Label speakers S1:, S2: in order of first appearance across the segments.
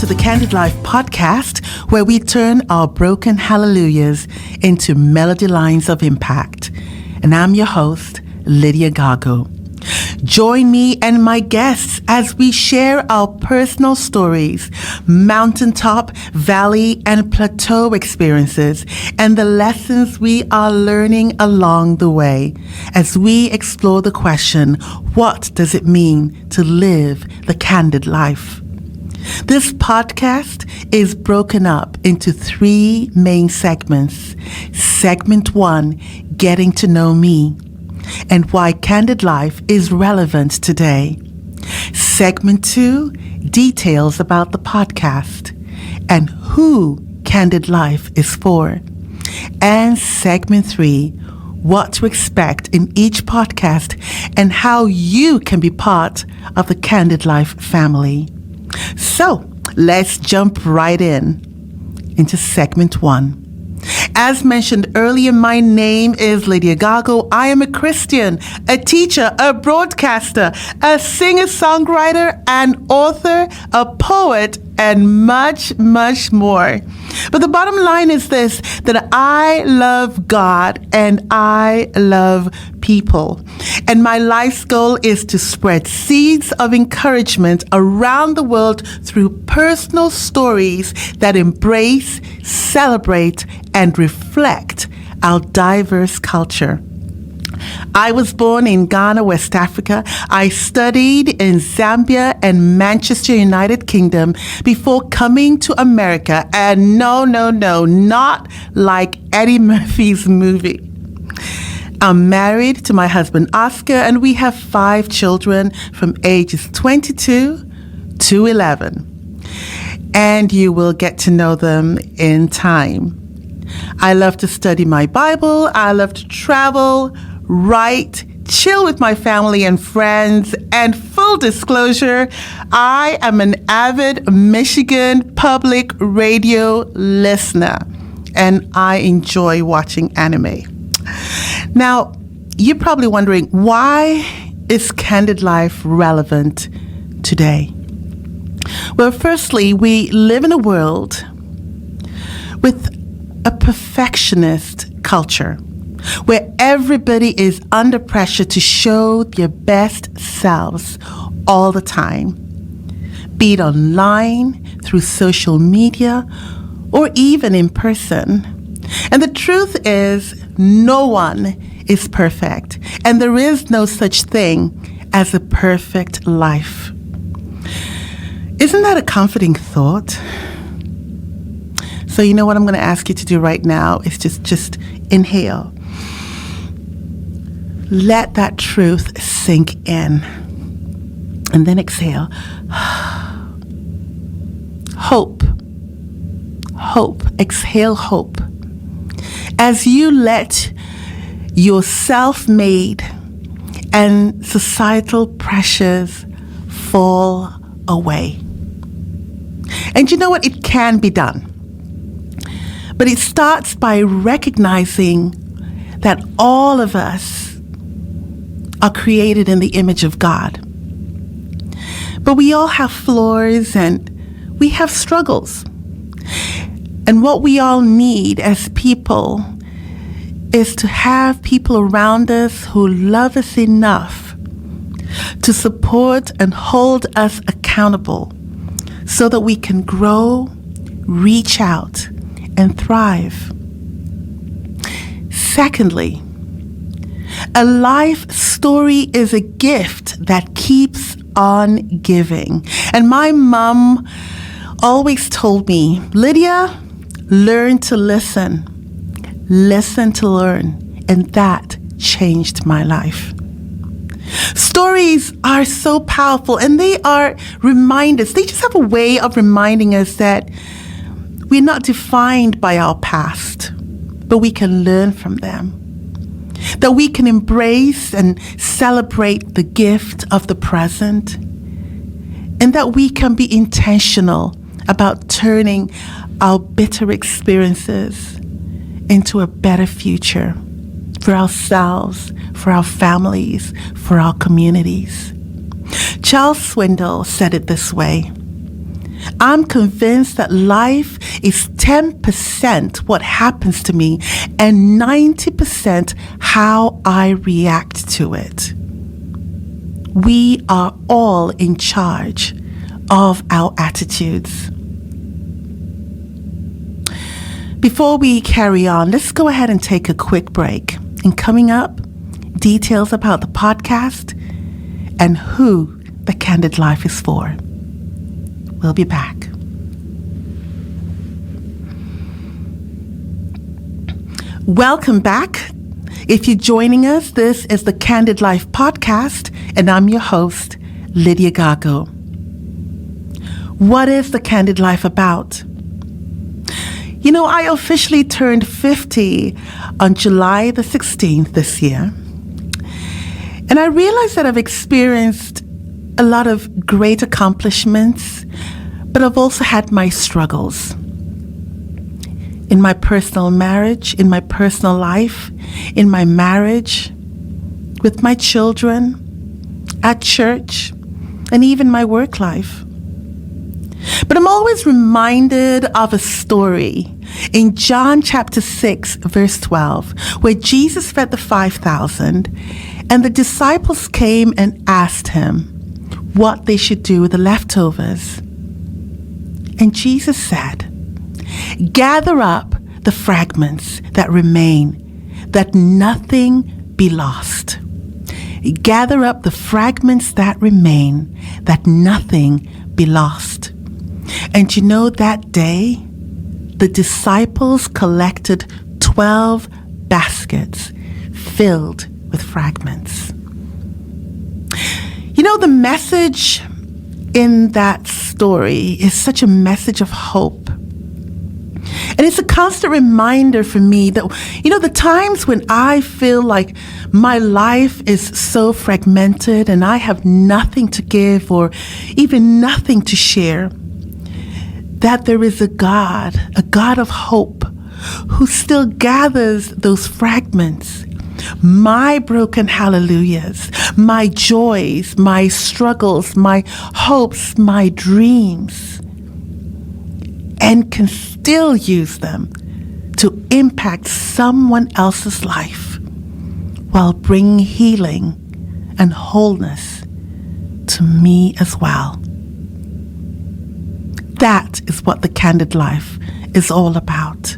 S1: to the Candid Life podcast, where we turn our broken hallelujahs into melody lines of impact. And I'm your host, Lydia Gago. Join me and my guests as we share our personal stories, mountaintop, valley, and plateau experiences, and the lessons we are learning along the way as we explore the question, what does it mean to live the candid life? This podcast is broken up into 3 main segments. Segment 1, Getting to Know Me, and why Candid Life is relevant today. Segment 2, details about the podcast and who Candid Life is for. And segment 3, what to expect in each podcast and how you can be part of the Candid Life family. So let's jump right into segment 1. As mentioned earlier, my name is Lydia Gago. I am a Christian, a teacher, a broadcaster, a singer-songwriter, an author, a poet, and much, much more. But the bottom line is this, that I love God and I love people. And my life's goal is to spread seeds of encouragement around the world through personal stories that embrace, celebrate, and reflect our diverse culture. I was born in Ghana, West Africa. I studied in Zambia and Manchester, United Kingdom before coming to America. And no, not like Eddie Murphy's movie. I'm married to my husband, Oscar, and we have 5 children from ages 22 to 11. And you will get to know them in time. I love to study my Bible. I love to travel, write, chill with my family and friends, and full disclosure, I am an avid Michigan public radio listener, and I enjoy watching anime. Now, you're probably wondering, why is Candid Life relevant today? Well, firstly, we live in a world with a perfectionist culture where everybody is under pressure to show their best selves all the time, be it online, through social media, or even in person. And the truth is, no one is perfect, and there is no such thing as a perfect life. Isn't that a comforting thought? So you know what I'm going to ask you to do right now is just inhale. Let that truth sink in. And then exhale. Hope. Hope. Exhale hope. As you let your self-made and societal pressures fall away. And you know what? It can be done. But it starts by recognizing that all of us are created in the image of God. But we all have flaws and we have struggles. And what we all need as people is to have people around us who love us enough to support and hold us accountable so that we can grow, reach out, and thrive. Secondly, a life story is a gift that keeps on giving. And my mom always told me, Lydia, learn to listen to learn. And that changed my life. Stories are so powerful, and they are reminders. They just have a way of reminding us that we're not defined by our past, but we can learn from them. That we can embrace and celebrate the gift of the present, and that we can be intentional about turning our bitter experiences into a better future for ourselves, for our families, for our communities. Charles Swindoll said it this way: I'm convinced that life is 10% what happens to me and 90% how I react to it. We are all in charge of our attitudes. Before we carry on, let's go ahead and take a quick break. And coming up, details about the podcast and who the Candid Life is for. We'll be back. Welcome back. If you're joining us, this is the Candid Life podcast, and I'm your host, Lydia Gago. What is the Candid Life about? You know, I officially turned 50 on July the 16th this year. And I realized that I've experienced a lot of great accomplishments, but I've also had my struggles. In my personal marriage, in my personal life, in my marriage, with my children, at church, and even my work life. But I'm always reminded of a story in John chapter 6, verse 12, where Jesus fed the 5,000, and the disciples came and asked him what they should do with the leftovers. And Jesus said, "Gather up the fragments that remain, that nothing be lost." Gather up the fragments that remain, that nothing be lost. And you know, that day, the disciples collected 12 baskets filled with fragments. You know, the message in that story is such a message of hope. And it's a constant reminder for me that, you know, the times when I feel like my life is so fragmented and I have nothing to give or even nothing to share, that there is a God of hope, who still gathers those fragments, my broken hallelujahs, my joys, my struggles, my hopes, my dreams, and can still use them to impact someone else's life while bringing healing and wholeness to me as well. That is what the Candid Life is all about.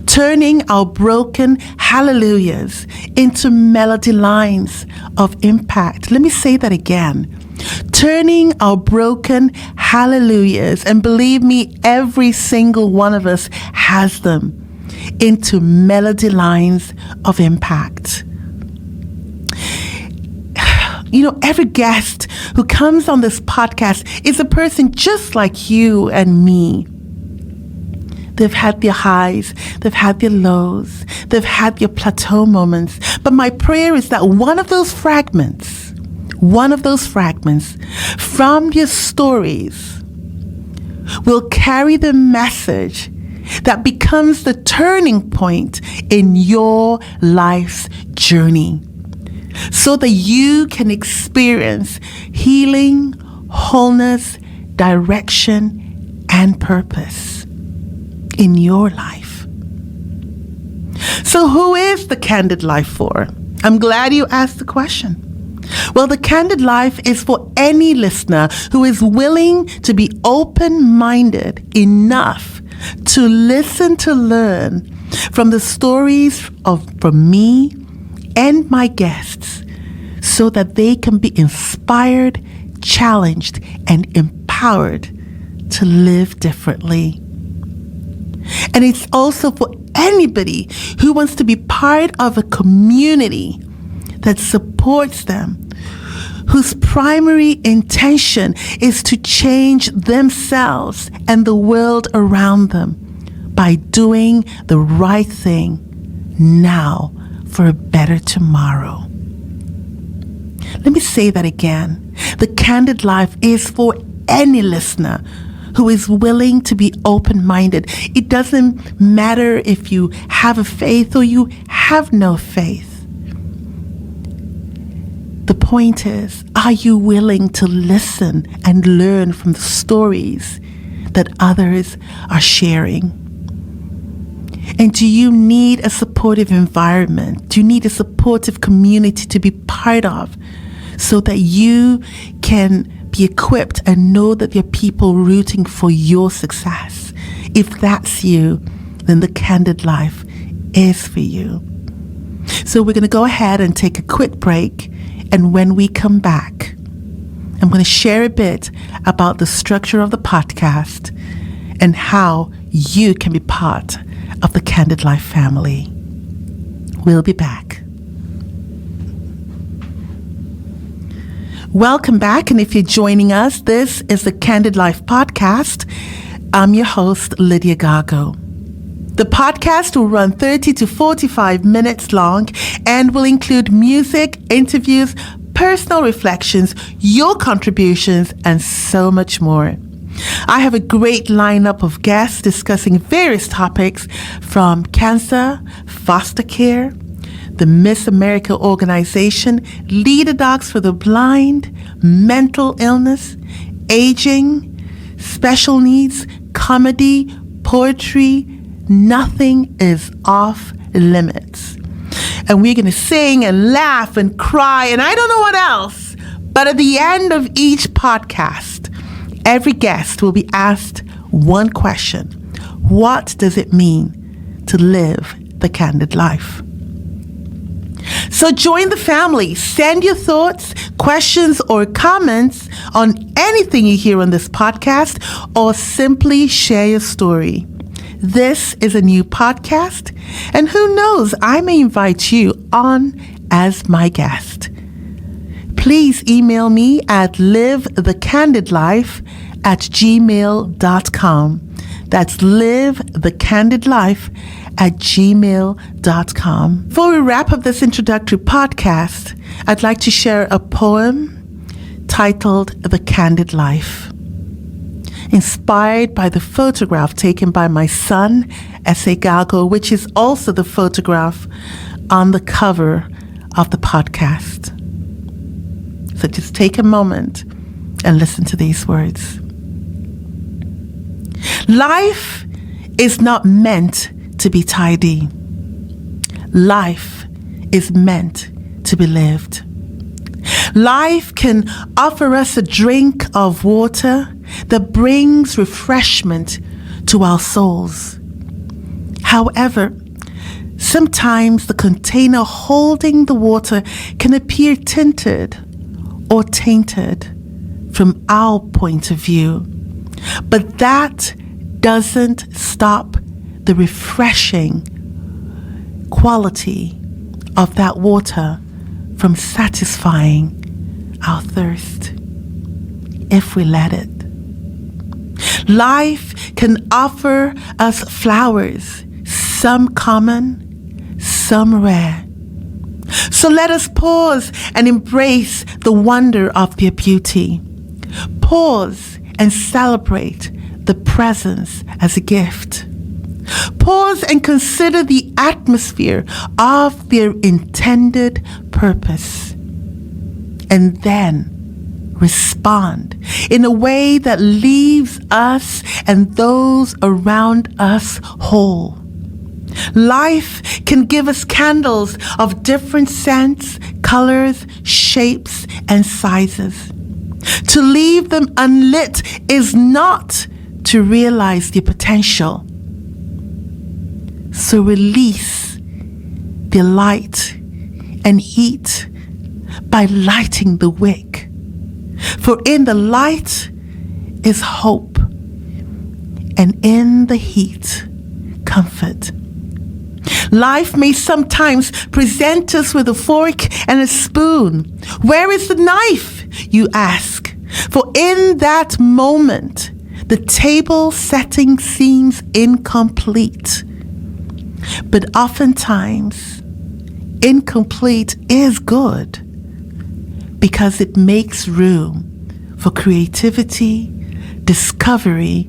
S1: Turning our broken hallelujahs into melody lines of impact. Let me say that again. Turning our broken hallelujahs, and believe me, every single one of us has them, into melody lines of impact. You know, every guest who comes on this podcast is a person just like you and me. They've had their highs, they've had their lows, they've had their plateau moments. But my prayer is that one of those fragments from your stories will carry the message that becomes the turning point in your life's journey, so that you can experience healing, wholeness, direction, and purpose in your life. So who is the Candid Life for? I'm glad you asked the question. Well, the Candid Life is for any listener who is willing to be open-minded enough to listen to learn from the stories from me and my guests, so that they can be inspired, challenged, and empowered to live differently. And it's also for anybody who wants to be part of a community that supports them, whose primary intention is to change themselves and the world around them by doing the right thing now for a better tomorrow. Let me say that again. The Candid Life is for any listener who is willing to be open-minded. It doesn't matter if you have a faith or you have no faith. The point is, are you willing to listen and learn from the stories that others are sharing? And do you need a supportive environment? Do you need a supportive community to be part of so that you can be equipped and know that there are people rooting for your success? If that's you, then the Candid Life is for you. So we're going to go ahead and take a quick break. And when we come back, I'm going to share a bit about the structure of the podcast and how you can be part of the Candid Life family. We'll be back. Welcome back. And if you're joining us, this is the Candid Life podcast. I'm your host, Lydia Gago. The podcast will run 30 to 45 minutes long and will include music, interviews, personal reflections, your contributions, and so much more. I have a great lineup of guests discussing various topics from cancer, foster care, the Miss America organization, Leader Dogs for the Blind, mental illness, aging, special needs, comedy, poetry. Nothing is off limits. And we're going to sing and laugh and cry and I don't know what else. But at the end of each podcast, every guest will be asked one question. What does it mean to live the candid life? So join the family. Send your thoughts, questions, or comments on anything you hear on this podcast, or simply share your story. This is a new podcast, and who knows, I may invite you on as my guest. Please email me at livethecandidlife@gmail.com. That's livethecandidlife@gmail.com. Before we wrap up this introductory podcast, I'd like to share a poem titled The Candid Life, inspired by the photograph taken by my son, S.A. Gago, which is also the photograph on the cover of the podcast. So just take a moment and listen to these words. Life is not meant to be tidy. Life is meant to be lived. Life can offer us a drink of water that brings refreshment to our souls. However, sometimes the container holding the water can appear tinted or tainted from our point of view. But that doesn't stop the refreshing quality of that water from satisfying our thirst, if we let it. Life can offer us flowers, some common, some rare. So let us pause and embrace the wonder of their beauty. Pause and celebrate the presence as a gift. Pause and consider the atmosphere of their intended purpose. And then respond in a way that leaves us and those around us whole. Life can give us candles of different scents, colors, shapes, and sizes. To leave them unlit is not to realize their potential. So release the light and heat by lighting the wick. For in the light is hope, and in the heat, comfort. Life may sometimes present us with a fork and a spoon. Where is the knife, you ask? For in that moment, the table setting seems incomplete. But oftentimes, incomplete is good because it makes room for creativity, discovery,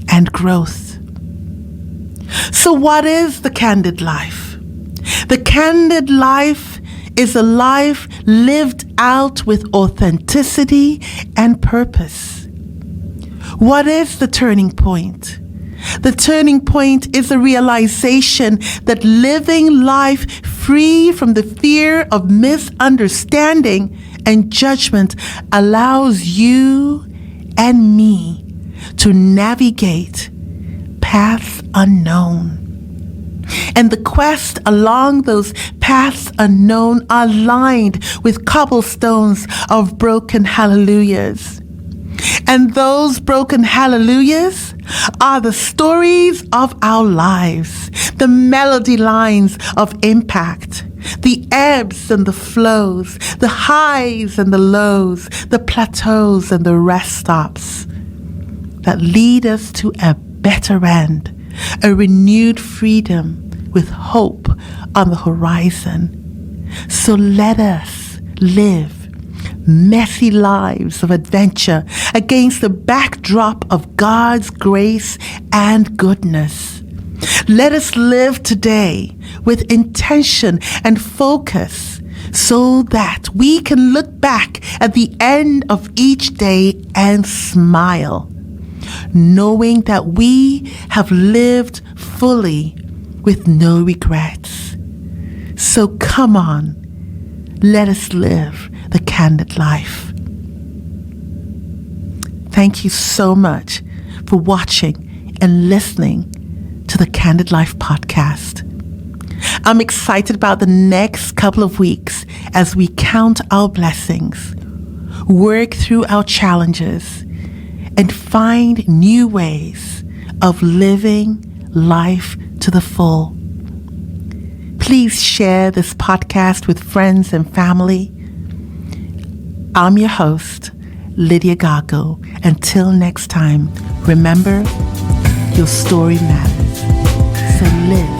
S1: and growth. So what is the candid life? The candid life is a life lived out with authenticity and purpose. What is the turning point? The turning point is the realization that living life free from the fear of misunderstanding and judgment allows you and me to navigate paths unknown. And the quest along those paths unknown are lined with cobblestones of broken hallelujahs. And those broken hallelujahs are the stories of our lives, the melody lines of impact, the ebbs and the flows, the highs and the lows, the plateaus and the rest stops that lead us to a better end, a renewed freedom with hope on the horizon. So let us live messy lives of adventure against the backdrop of God's grace and goodness. Let us live today with intention and focus so that we can look back at the end of each day and smile, knowing that we have lived fully with no regrets. So come on, let us live the candid life. Thank you so much for watching and listening to the Candid Life podcast. I'm excited about the next couple of weeks as we count our blessings, work through our challenges, and find new ways of living life to the full. Please share this podcast with friends and family. I'm your host, Lydia Gago. Until next time, remember, your story matters. So live